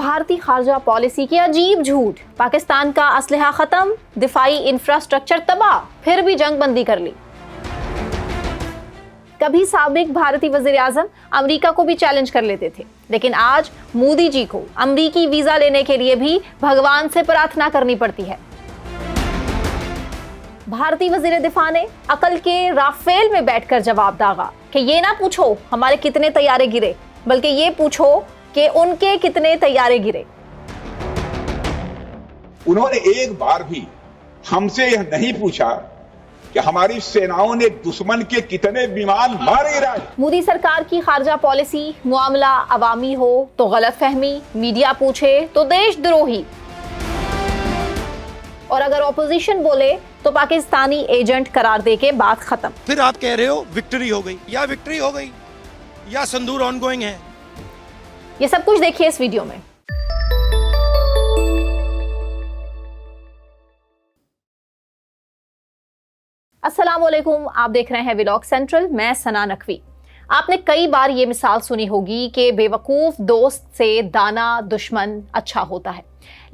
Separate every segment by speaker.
Speaker 1: भारतीय खारजा पॉलिसी की अजीब झूठ, पाकिस्तान का असलहा खत्म, दिफाई इंफ्रास्ट्रक्चर तबाह, फिर भी जंग बंदी कर ली। कभी साबिक भारतीय वजीर आजम अमरीका को भी चैलेंज कर लेते थे, लेकिन आज मोदी जी को अमरीकी वीजा लेने के लिए भी भगवान से प्रार्थना करनी पड़ती है। भारतीय वजीर दिफा ने अकल के राफेल में बैठकर जवाब दागा कि ये ना पूछो हमारे कितने तैयारे गिरे, बल्कि ये पूछो कि उनके कितने तैयारे गिरे।
Speaker 2: उन्होंने एक बार भी हमसे यह नहीं पूछा कि हमारी सेनाओं ने दुश्मन के कितने विमान मारे गिराए।
Speaker 1: मोदी सरकार की खारजा पॉलिसी, मामला अवामी हो तो गलतफहमी, मीडिया पूछे तो देशद्रोही, और अगर ऑपोजिशन बोले तो पाकिस्तानी एजेंट करार दे के बात खत्म।
Speaker 3: फिर आप कह रहे हो विक्ट्री हो गई या संदूर ऑनगोइंग है।
Speaker 1: ये सब कुछ देखिए इस वीडियो में। अस्सलाम वालेकुम, आप देख रहे हैं व्लॉग सेंट्रल। मैं सना नकवी। आपने कई बार ये मिसाल सुनी होगी कि बेवकूफ दोस्त से दाना दुश्मन अच्छा होता है,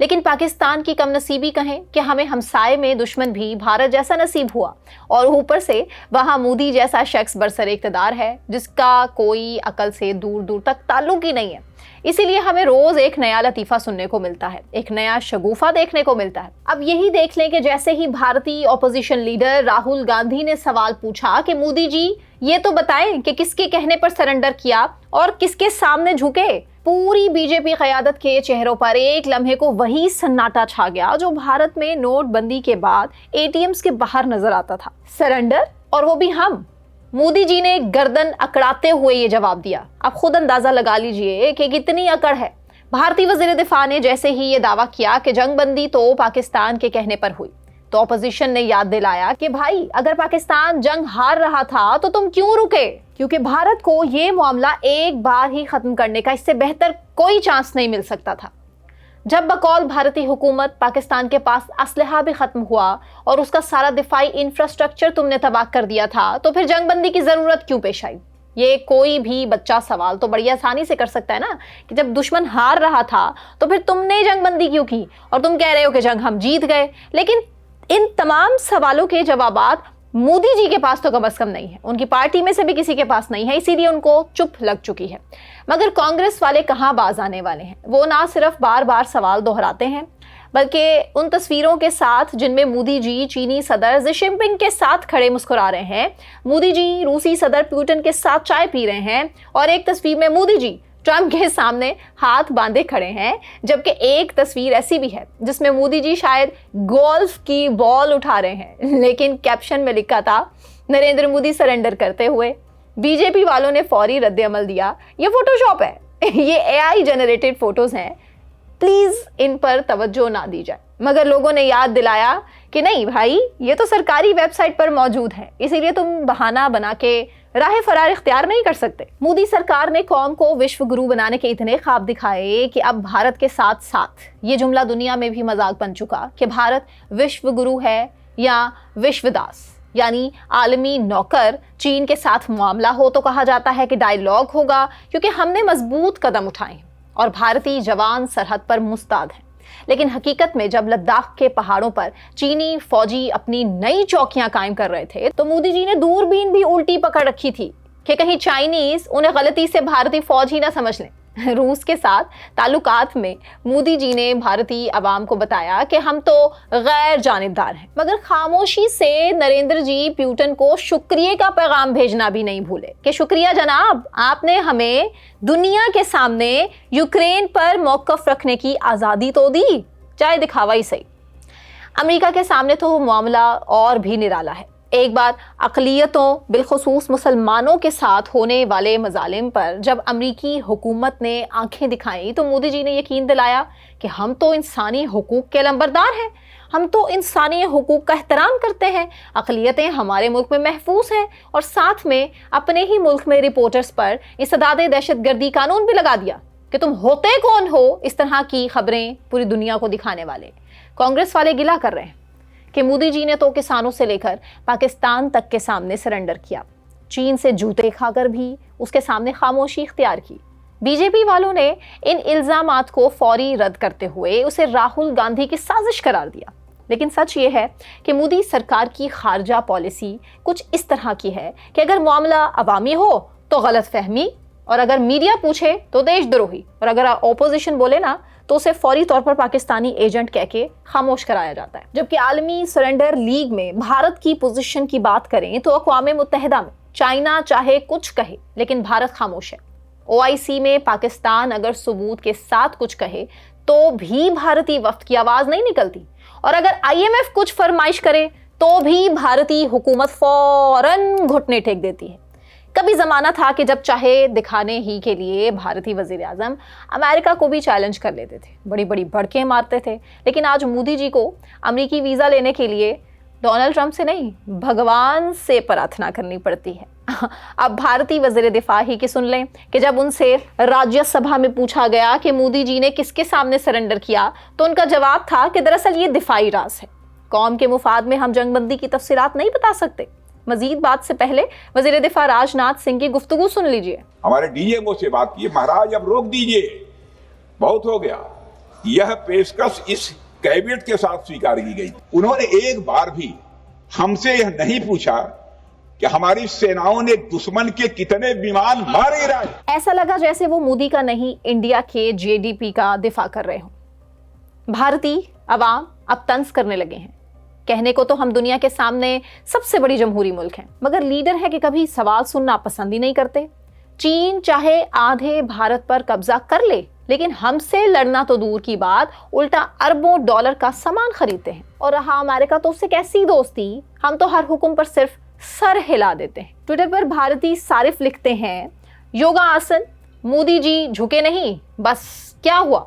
Speaker 1: लेकिन पाकिस्तान की कमनसीबी कहें कि हमें हमसाये में दुश्मन भी भारत जैसा नसीब हुआ, और ऊपर से वहां मोदी जैसा शख्स बरसर इक़्तिदार है जिसका कोई अकल से दूर दूर तक ताल्लुक ही नहीं है। इसीलिए हमें रोज एक नया लतीफ़ा सुनने को मिलता है, एक नया शगुफा देखने को मिलता है। अब यही देख लें कि जैसे ही भारतीय ऑपोजिशन लीडर राहुल गांधी ने सवाल पूछा कि मोदी जी ये तो बताएं कि किसके कहने पर सरेंडर किया और किसके सामने झुके, पूरी बीजेपी क़यादत के चेहरों पर एक लम्हे को वही सन्नाटा छा गया जो भारत में नोटबंदी के बाद एटीएम्स के बाहर नजर आता था। सरेंडर, और वो भी हम। मोदी जी ने गर्दन अकड़ाते हुए ये जवाब दिया। आप खुद अंदाजा लगा लीजिए कि कितनी अकड़ है। भारतीय वजीर दिफा ने जैसे ही ये दावा किया कि जंगबंदी तो पाकिस्तान के कहने पर हुई, तो ऑपोजिशन ने याद दिलाया कि भाई अगर पाकिस्तान जंग हार रहा था तो तुम क्यों रुके, क्योंकि भारत को ये मामला एक बार ही खत्म करने का इससे बेहतर कोई चांस नहीं मिल सकता था। जब बकौल भारतीय हुकूमत पाकिस्तान के पास असलहा भी खत्म हुआ और उसका सारा दिफाई इंफ्रास्ट्रक्चर तुमने तबाह कर दिया था, तो फिर जंगबंदी की जरूरत क्यों पेश आई? ये कोई भी बच्चा सवाल तो बड़ी आसानी से कर सकता है ना कि जब दुश्मन हार रहा था तो फिर तुमने जंगबंदी क्यों की, और तुम कह रहे हो कि जंग हम जीत गए। लेकिन इन तमाम सवालों के जवाबात मोदी जी के पास तो कम से कम नहीं है, उनकी पार्टी में से भी किसी के पास नहीं है, इसीलिए उनको चुप लग चुकी है। मगर कांग्रेस वाले कहाँ बाज आने वाले हैं? वो ना सिर्फ बार बार सवाल दोहराते हैं, बल्कि उन तस्वीरों के साथ जिनमें मोदी जी चीनी सदर शी जिनपिंग के साथ खड़े मुस्कुरा रहे हैं, मोदी जी रूसी सदर पुतिन के साथ चाय पी रहे हैं, और एक तस्वीर में मोदी जी ट्रंप के सामने हाथ बांधे खड़े हैं, जबकि एक तस्वीर ऐसी भी है जिसमें मोदी जी शायद गोल्फ की बॉल उठा रहे हैं, लेकिन कैप्शन में लिखा था नरेंद्र मोदी सरेंडर करते हुए। बीजेपी वालों ने फौरी रद्द अमल दिया, ये फोटोशॉप है, ये एआई जनरेटेड फोटोज हैं, प्लीज इन पर तवज्जो ना दी जाए। मगर लोगों ने याद दिलाया कि नहीं भाई, ये तो सरकारी वेबसाइट पर मौजूद है, इसीलिए तुम बहाना बना के राह फरार इख्तियार नहीं कर सकते। मोदी सरकार ने कौम को विश्व गुरु बनाने के इतने ख्वाब दिखाए कि अब भारत के साथ साथ ये जुमला दुनिया में भी मजाक बन चुका कि भारत विश्व गुरु है या विश्वदास, यानी आलमी नौकर। चीन के साथ मामला हो तो कहा जाता है कि डायलॉग होगा, क्योंकि हमने मजबूत कदम उठाए और भारतीय जवान सरहद पर मुस्तैद हैं। लेकिन हकीकत में जब लद्दाख के पहाड़ों पर चीनी फौजी अपनी नई चौकियां कायम कर रहे थे, तो मोदी जी ने दूरबीन भी उल्टी पकड़ रखी थी कि कहीं चाइनीज उन्हें गलती से भारतीय फौज ही ना समझ लें। रूस के साथ ताल्लुकात में मोदी जी ने भारतीय अवाम को बताया कि हम तो गैर जानिबदार हैं, मगर खामोशी से नरेंद्र जी पुतिन को शुक्रिया का पैगाम भेजना भी नहीं भूले कि शुक्रिया जनाब, आपने हमें दुनिया के सामने यूक्रेन पर मौकफ रखने की आज़ादी तो दी, चाहे दिखावा ही सही। अमेरिका के सामने तो मामला और भी निराला है। एक बार अक़लियतों बिलखुसूस मुसलमानों के साथ होने वाले मजालिम पर जब अमरीकी हुकूमत ने आंखें दिखाई, तो मोदी जी ने यकीन दिलाया कि हम तो इंसानी हुकूक के लंबरदार हैं, हम तो इंसानी हुकूक का एहतराम करते हैं, अक़लियतें हमारे मुल्क में महफूज हैं, और साथ में अपने ही मुल्क में रिपोर्टर्स पर इस्तदादे दहशतगर्दी कानून भी लगा दिया कि तुम होते कौन हो इस तरह की खबरें पूरी दुनिया को दिखाने वाले। कांग्रेस वाले गिला कर रहे हैं कि मोदी जी ने तो किसानों से लेकर पाकिस्तान तक के सामने सरेंडर किया, चीन से जूते खाकर भी उसके सामने खामोशी इख्तियार की। बीजेपी वालों ने इन इल्जामात को फौरी रद्द करते हुए उसे राहुल गांधी की साजिश करार दिया। लेकिन सच ये है कि मोदी सरकार की खारजा पॉलिसी कुछ इस तरह की है कि अगर मामला अवामी हो तो गलत फहमी, और अगर मीडिया पूछे तो देशद्रोही, और अगर ऑपोजिशन बोले ना तो उसे फौरी तौर पर पाकिस्तानी एजेंट कह के खामोश कराया जाता है। जबकि आलमी सरेंडर लीग में भारत की पोजीशन की बात करें तो अक़वाम मुत्तहिदा में चाइना चाहे कुछ कहे लेकिन भारत खामोश है। OIC में पाकिस्तान अगर सबूत के साथ कुछ कहे तो भी भारतीय वफ्द की आवाज नहीं निकलती, और अगर IMF कुछ फरमाइश करे तो भी भारतीय हुकूमत फौरन घुटने टेक देती है। कभी जमाना था कि जब चाहे दिखाने ही के लिए भारतीय वजीर आजम अमेरिका को भी चैलेंज कर लेते थे, बड़ी बड़ी भड़कें मारते थे। लेकिन आज मोदी जी को अमेरिकी वीज़ा लेने के लिए डोनाल्ड ट्रंप से नहीं, भगवान से प्रार्थना करनी पड़ती है। अब भारतीय वजीर दिफा ही की सुन लें कि जब उनसे राज्यसभा में पूछा गया कि मोदी जी ने किसके सामने सरेंडर किया तो उनका जवाब था कि दरअसल ये दिफाई राज है, कौम के मुफाद में हम जंगबंदी की तफसीलात नहीं बता सकते। मजीद बात से पहले वजीर दिफा राजनाथ सिंह की गुफ्तगू सुन लीजिए।
Speaker 2: हमारे DMO से बात की, महाराज अब रोक दीजिए, बहुत हो गया। यह पेशकश इस कैबिनेट के साथ स्वीकार की गई। उन्होंने एक बार भी हमसे यह नहीं पूछा कि हमारी सेनाओं ने दुश्मन के कितने विमान मारे गिराए।
Speaker 1: ऐसा लगा जैसे वो मोदी का नहीं, इंडिया के JDP का दिफा कर रहे हो। भारतीय अवाम अब तंज करने लगे हैं। कहने को तो हम दुनिया के सामने सबसे बड़ी जमहूरी मुल्क हैं, मगर लीडर है कि कभी सवाल सुनना पसंद ही नहीं करते। चीन चाहे आधे भारत पर कब्जा कर ले, लेकिन हमसे लड़ना तो दूर की बात, उल्टा अरबों डॉलर का सामान खरीदते हैं। और रहा अमेरिका तो उससे कैसी दोस्ती, हम तो हर हुक्म पर सिर्फ सर हिला देते हैं। ट्विटर पर भारतीय सारिफ लिखते हैं, योगा आसन, मोदी जी झुके नहीं, बस क्या हुआ।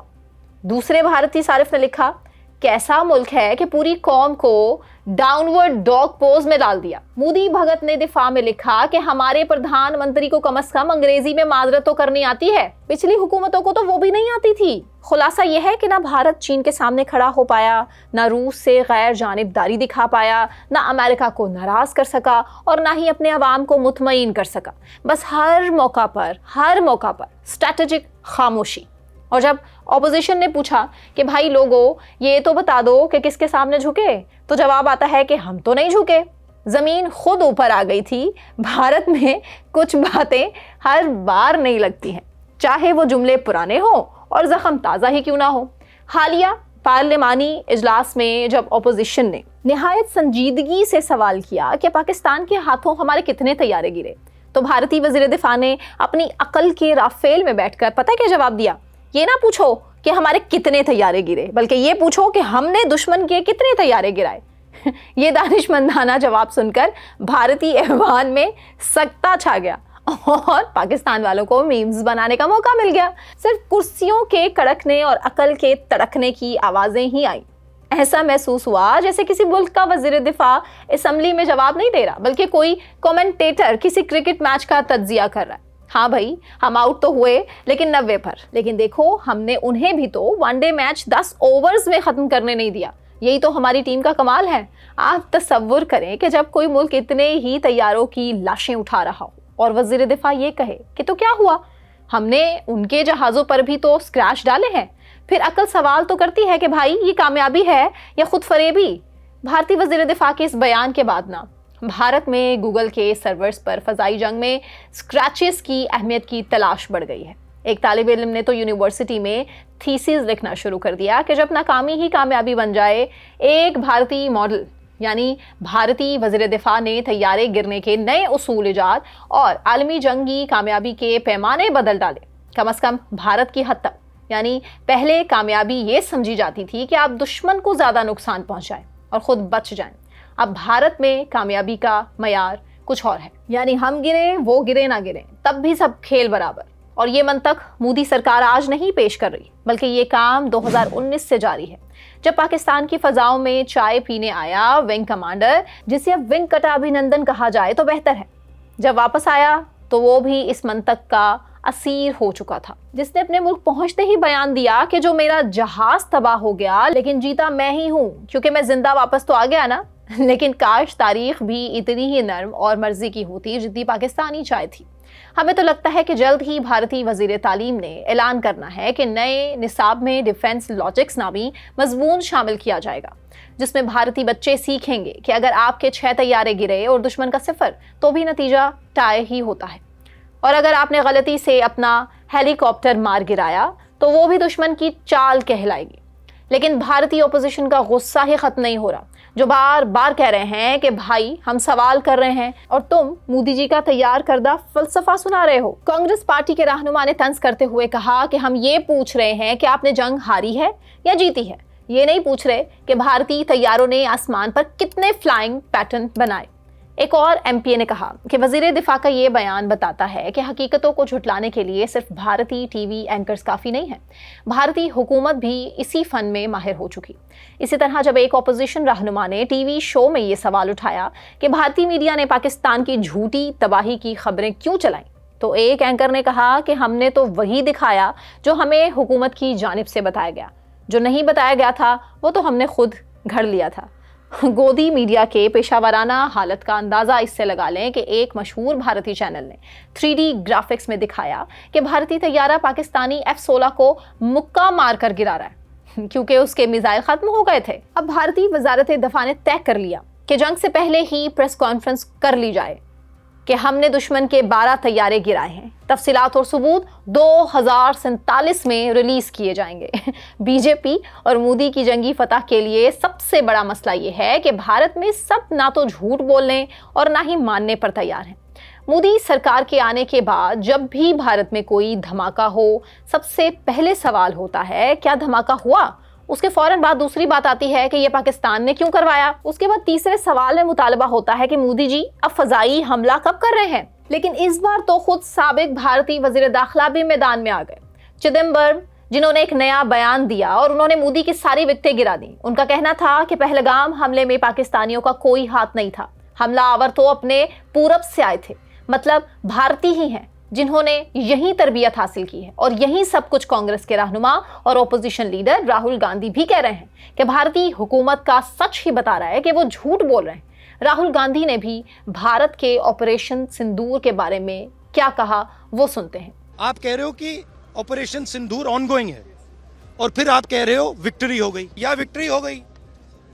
Speaker 1: दूसरे भारतीय सारिफ ने लिखा, कैसा मुल्क है कि पूरी कौम को डाउनवर्ड डॉग पोज में डाल दिया। मोदी भगत ने दिफा में लिखा कि हमारे प्रधानमंत्री को कम से कम अंग्रेजी में माजरत तो करनी आती है, पिछली हुकूमतों को तो वो भी नहीं आती थी। खुलासा यह है कि ना भारत चीन के सामने खड़ा हो पाया, ना रूस से गैर जानिबदारी दिखा पाया, ना अमेरिका को नाराज कर सका, और ना ही अपने अवाम को मुतमईन कर सका। बस हर मौका पर स्ट्रैटेजिक खामोशी। और जब ऑपोजिशन ने पूछा कि भाई लोगों ये तो बता दो कि किसके सामने झुके, तो जवाब आता है कि हम तो नहीं झुके, जमीन खुद ऊपर आ गई थी। भारत में कुछ बातें हर बार नहीं लगती हैं, चाहे वो जुमले पुराने हो और जख्म ताज़ा ही क्यों ना हो। हालिया पार्लिमानी इजलास में जब ऑपोजिशन ने निहायत संजीदगी से सवाल किया कि पाकिस्तान के हाथों हमारे कितने तैयारे गिरे, तो भारतीय वजीर दिफा ने अपनी अकल के राफेल में बैठकर पता क्या जवाब दिया, ये ना पूछो कि हमारे कितने तैयारे गिरे, बल्कि ये पूछो कि हमने दुश्मन के कितने तैयारे गिराए। ये दानिशमंदाना जवाब सुनकर भारतीय ऐवान में सकता छा गया और पाकिस्तान वालों को मीम्स बनाने का मौका मिल गया। सिर्फ कुर्सियों के कड़कने और अकल के तड़कने की आवाजें ही आई। ऐसा महसूस हुआ जैसे किसी मुल्क का वजीर दिफा असेंबली में जवाब नहीं दे रहा, बल्कि कोई कमेंटेटर किसी क्रिकेट मैच का तज्जिया कर रहा है। हाँ भाई, हम आउट तो हुए लेकिन 90 पर, लेकिन देखो हमने उन्हें भी तो वनडे मैच 10 ओवर्स में खत्म करने नहीं दिया। यही तो हमारी टीम का कमाल है। आप तसव्वुर करें कि जब कोई मुल्क इतने ही तैयारों की लाशें उठा रहा हो और वजीर दिफा ये कहे कि तो क्या हुआ, हमने उनके जहाज़ों पर भी तो स्क्रैच डाले हैं। फिर अकल सवाल तो करती है कि भाई ये कामयाबी है या खुद फरेबी। भारतीय वजीर दिफा के इस बयान के बाद ना भारत में गूगल के सर्वर्स पर फ़ज़ाई जंग में स्क्रैचेस की अहमियत की तलाश बढ़ गई है। एक तालिब इल्म ने तो यूनिवर्सिटी में थीसिस लिखना शुरू कर दिया कि जब नाकामी ही कामयाबी बन जाए। एक भारतीय मॉडल यानी भारतीय वज़ीर दिफा ने तैयारे गिरने के नए उसूल ईजाद और आलमी जंगी कामयाबी के पैमाने बदल डाले, कम से कम भारत की हद तक। यानी पहले कामयाबी ये समझी जाती थी कि आप दुश्मन को ज़्यादा नुकसान पहुँचाएं और ख़ुद बच जाएं। अब भारत में कामयाबी का मयार कुछ और है, यानी हम गिरे वो गिरे ना गिरे तब भी सब खेल बराबर। और ये मंतक मोदी सरकार आज नहीं पेश कर रही, बल्कि ये काम 2019 से जारी है, जब पाकिस्तान की फ़ज़ाओं में चाय पीने आया विंग कमांडर, जिसे अब विंग कटा अभिनंदन कहा जाए तो बेहतर है। जब वापस आया तो वो भी इस मंतक का असीर हो चुका था, जिसने अपने मुल्क पहुंचते ही बयान दिया कि जो मेरा जहाज तबाह हो गया लेकिन जीता मैं ही हूँ, क्योंकि मैं जिंदा वापस तो आ गया ना। लेकिन काश तारीख भी इतनी ही नर्म और मर्जी की होती जितनी पाकिस्तानी चाय थी। हमें तो लगता है कि जल्द ही भारतीय वजीर तालीम ने ऐलान करना है कि नए निसाब में डिफेंस लॉजिक्स नामी मजमून शामिल किया जाएगा, जिसमें भारतीय बच्चे सीखेंगे कि अगर आपके 6 तैयारे गिरे और दुश्मन का 0 तो भी नतीजा टाई ही होता है, और अगर आपने गलती से अपना हेलीकॉप्टर मार गिराया तो वो भी दुश्मन की चाल कहलाएगी। लेकिन भारतीय ओपोजिशन का गुस्सा ही खत्म नहीं हो रहा, जो बार बार कह रहे हैं कि भाई हम सवाल कर रहे हैं और तुम मोदी जी का तैयार करदा फलसफा सुना रहे हो। कांग्रेस पार्टी के रहनुमा ने तंज करते हुए कहा कि हम ये पूछ रहे हैं कि आपने जंग हारी है या जीती है, ये नहीं पूछ रहे कि भारतीय तैयारों ने आसमान पर कितने फ्लाइंग पैटर्न बनाए। एक और एमपीए ने कहा कि वजीर दिफा का ये बयान बताता है कि हकीकतों को झुटलाने के लिए सिर्फ भारतीय टीवी एंकर्स काफ़ी नहीं है, भारतीय हुकूमत भी इसी फन में माहिर हो चुकी। इसी तरह जब एक ऑपोजिशन रहनुमा ने टीवी शो में ये सवाल उठाया कि भारतीय मीडिया ने पाकिस्तान की झूठी तबाही की खबरें क्यों चलाई, तो एक एंकर ने कहा कि हमने तो वही दिखाया जो हमें हुकूमत की जानिब से बताया गया, जो नहीं बताया गया था वो तो हमने खुद घड़ लिया था। गोदी मीडिया के पेशावराना हालत का अंदाज़ा इससे लगा लें कि एक मशहूर भारतीय चैनल ने 3D ग्राफिक्स में दिखाया कि भारतीय तैयारा पाकिस्तानी F-16 को मुक्का मारकर गिरा रहा है क्योंकि उसके मिसाइल खत्म हो गए थे। अब भारतीय वजारत दफा ने तय कर लिया कि जंग से पहले ही प्रेस कॉन्फ्रेंस कर ली जाए कि हमने दुश्मन के 12 तैयारे गिराए हैं। तफसीलात और सबूत 2047 में रिलीज किए जाएंगे। बीजेपी और मोदी की जंगी फतह के लिए सबसे बड़ा मसला ये है कि भारत में सब ना तो झूठ बोलने और ना ही मानने पर तैयार हैं। मोदी सरकार के आने के बाद जब भी भारत में कोई धमाका हो, सबसे पहले सवाल होता है क्या धमाका हुआ। उसके फौरन बाद दूसरी बात आती है कि ये पाकिस्तान ने क्यों करवाया। उसके बाद तीसरे सवाल में मुतालबा होता है कि मोदी जी अब फजाई हमला कब कर रहे हैं। लेकिन इस बार तो खुद साबिक भारतीय वजीर दाखिला भी मैदान में आ गए, चिदम्बरम, जिन्होंने एक नया बयान दिया और उन्होंने मोदी की सारी विकटें गिरा दी। उनका कहना था कि पहलगाम हमले में पाकिस्तानियों का कोई हाथ नहीं था, हमलावर तो अपने पूरब से आए थे, मतलब भारतीय ही हैं जिन्होंने यही तरबियत हासिल की है। और यही सब कुछ कांग्रेस के रहनुमा और ओपोजिशन लीडर राहुल गांधी भी कह रहे हैं कि भारतीय हुकूमत का सच ही बता रहा है कि वो झूठ बोल रहे हैं। राहुल गांधी ने भी भारत के ऑपरेशन सिंदूर के बारे में क्या कहा वो सुनते हैं।
Speaker 3: आप कह रहे हो कि ऑपरेशन सिंदूर ऑनगोइंग है और फिर आप कह रहे हो विक्ट्री हो गई, या विक्ट्री हो गई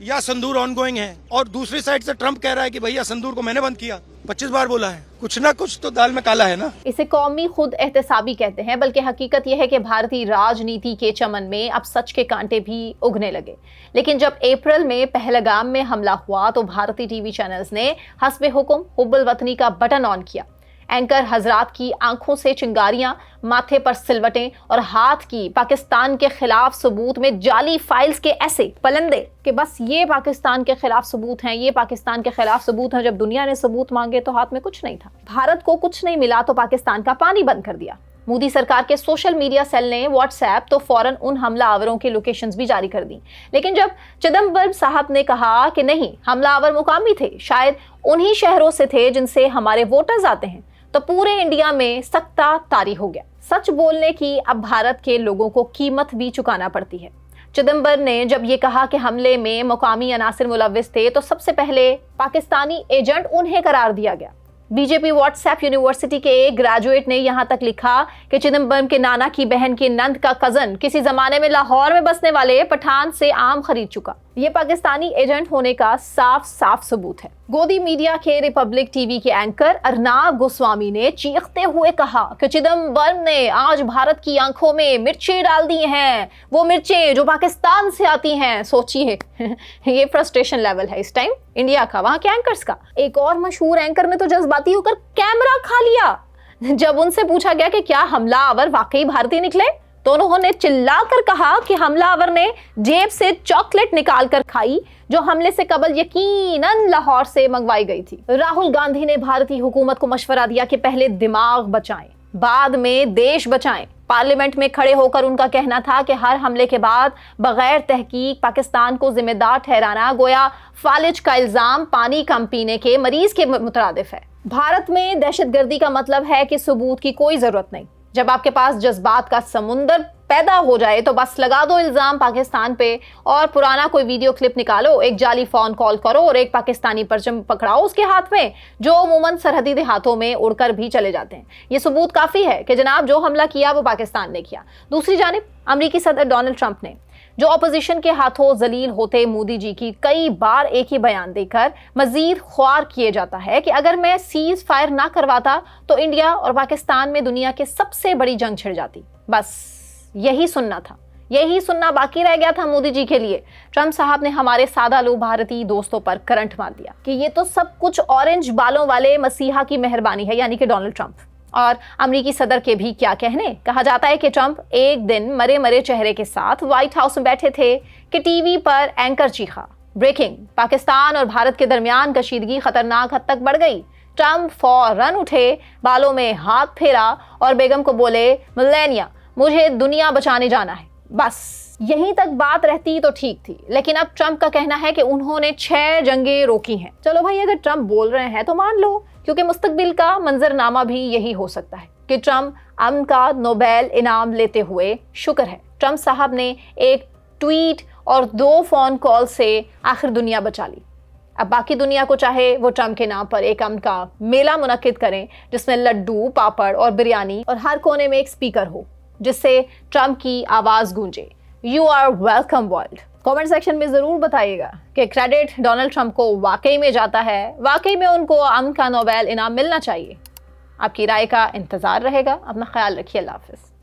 Speaker 3: या सिंदूर ऑनगोइंग है, और दूसरी साइड से ट्रंप कह रहा है कि भैया सिंदूर को मैंने बंद किया। 25 बार बोला है, कुछ ना कुछ तो दाल में काला है ना।
Speaker 1: इसे कौमी खुद एहतसाबी कहते हैं, बल्कि हकीकत यह है कि भारतीय राजनीति के चमन में अब सच के कांटे भी उगने लगे। लेकिन जब अप्रैल में पहलगाम में हमला हुआ तो भारतीय टीवी चैनल्स ने हस्बे हुक्म हुब्बुल वतनी का बटन ऑन किया। एंकर हजरात की आंखों से चिंगारियां, माथे पर सिलवटें और हाथ की पाकिस्तान के खिलाफ सबूत में जाली फाइल्स के ऐसे पलंदे कि बस ये पाकिस्तान के खिलाफ सबूत हैं, ये पाकिस्तान के खिलाफ सबूत हैं। जब दुनिया ने सबूत मांगे तो हाथ में कुछ नहीं था। भारत को कुछ नहीं मिला तो पाकिस्तान का पानी बंद कर दिया। मोदी सरकार के सोशल मीडिया सेल ने व्हाट्सएप तो फौरन उन हमलावरों की लोकेशंस भी जारी कर दी। लेकिन जब चिदम्बरम साहब ने कहा कि नहीं, हमलावर मुकामी थे, शायद उन्हीं शहरों से थे जिनसे हमारे वोटर्स आते हैं, तो पूरे इंडिया में सख्ता तारी हो गया। सच बोलने की अब भारत के लोगों को कीमत भी चुकाना पड़ती है। चिदम्बरम ने जब ये कहा कि हमले में मुकामी अनासिर मुलव्विस थे तो सबसे पहले पाकिस्तानी एजेंट उन्हें करार दिया गया। बीजेपी व्हाट्सएप यूनिवर्सिटी के एक ग्रेजुएट ने यहां तक लिखा कि चिदम्बरम के नाना की बहन की नंद का कजन किसी जमाने में लाहौर में बसने वाले पठान से आम खरीद चुका। ये पाकिस्तानी एजेंट होने का साफ साफ सबूत है। गोदी मीडिया के रिपब्लिक टीवी के एंकर अर्नाब गोस्वामी ने चीखते हुए कहा कि चिदम्बरम ने आज भारत की आंखों में मिर्चें डाल दी हैं, वो मिर्चें जो पाकिस्तान से आती हैं। सोचिए ये फ्रस्ट्रेशन लेवल है इस टाइम इंडिया का, वहां के एंकर्स का। एक और मशहूर एंकर ने तो जज्बाती होकर कैमरा खा लिया। जब उनसे पूछा गया कि क्या हमलावर वाकई भारतीय निकले तो उन्होंने चिल्लाकर कहा कि हमलावर ने जेब से चॉकलेट निकालकर खाई जो हमले से कबल यकीनन लाहौर से मंगवाई गई थी। राहुल गांधी ने भारतीय हुकूमत को मशवरा दिया कि पहले दिमाग बचाएं, बाद में देश बचाएं। पार्लियामेंट में खड़े होकर उनका कहना था कि हर हमले के बाद बगैर तहकीक पाकिस्तान को जिम्मेदार ठहराना गोया फालिज का इल्जाम पानी कम पीने के मरीज के मुतरादिफ है। भारत में दहशतगर्दी का मतलब है कि सबूत की कोई जरूरत नहीं। जब आपके पास जज्बात का समुंदर पैदा हो जाए तो बस लगा दो इल्जाम पाकिस्तान पे और पुराना कोई वीडियो क्लिप निकालो, एक जाली फोन कॉल करो और एक पाकिस्तानी परचम पकड़ाओ उसके हाथ में, जो अमूमन सरहदी देहातों में उड़कर भी चले जाते हैं। ये सबूत काफी है कि जनाब जो हमला किया वो पाकिस्तान ने किया। दूसरी जानिब अमेरिकी सदर डोनाल्ड ट्रंप ने, जो अपोजिशन के हाथों जलील होते मोदी जी की कई बार एक ही बयान देकर मजीद ख्वार किए जाता है कि अगर मैं सीज फायर ना करवाता तो इंडिया और पाकिस्तान में दुनिया के सबसे बड़ी जंग छिड़ जाती। बस यही सुनना था, यही सुनना बाकी रह गया था मोदी जी के लिए। ट्रंप साहब ने हमारे सादा लो भारतीय दोस्तों पर करंट मार दिया कि ये तो सब कुछ ऑरेंज बालों वाले मसीहा की मेहरबानी है, यानी कि डोनाल्ड ट्रंप। और अमेरिकी सदर के भी क्या कहने। कहा जाता है कि ट्रंप एक दिन मरे मरे चेहरे के साथ व्हाइट हाउस में बैठे थे कि टीवी पर एंकर चीखा, ब्रेकिंग, पाकिस्तान और भारत के दरमियान कशीदगी खतरनाक हद तक बढ़ गई। ट्रंप फौरन उठे, बालों में हाथ फेरा और बेगम को बोले, मिलेनिया, मुझे दुनिया बचाने जाना है। बस यहीं तक बात रहती तो ठीक थी, लेकिन अब ट्रंप का कहना है कि उन्होंने 6 जंगें रोकी हैं। चलो भाई, अगर ट्रंप बोल रहे हैं तो मान लो, क्योंकि मुस्तकबिल का मंजरनामा भी यही हो सकता है कि ट्रंप अमन का नोबेल इनाम लेते हुए शुक्र है ट्रंप साहब ने एक ट्वीट और 2 फोन कॉल से आखिर दुनिया बचा ली। अब बाकी दुनिया को चाहे वो ट्रंप के नाम पर एक अमन का मेला मुनक्किद करें जिसमें लड्डू, पापड़ और बिरयानी और हर कोने में एक स्पीकर हो जिससे ट्रंप की आवाज गूंजे, you are welcome world. Comment section में जरूर बताइएगा कि क्रेडिट डोनाल्ड ट्रंप को वाकई में जाता है, वाकई में उनको अमन का नोबेल इनाम मिलना चाहिए। आपकी राय का इंतजार रहेगा। अपना ख्याल रखिए। अल्लाह हाफिज़।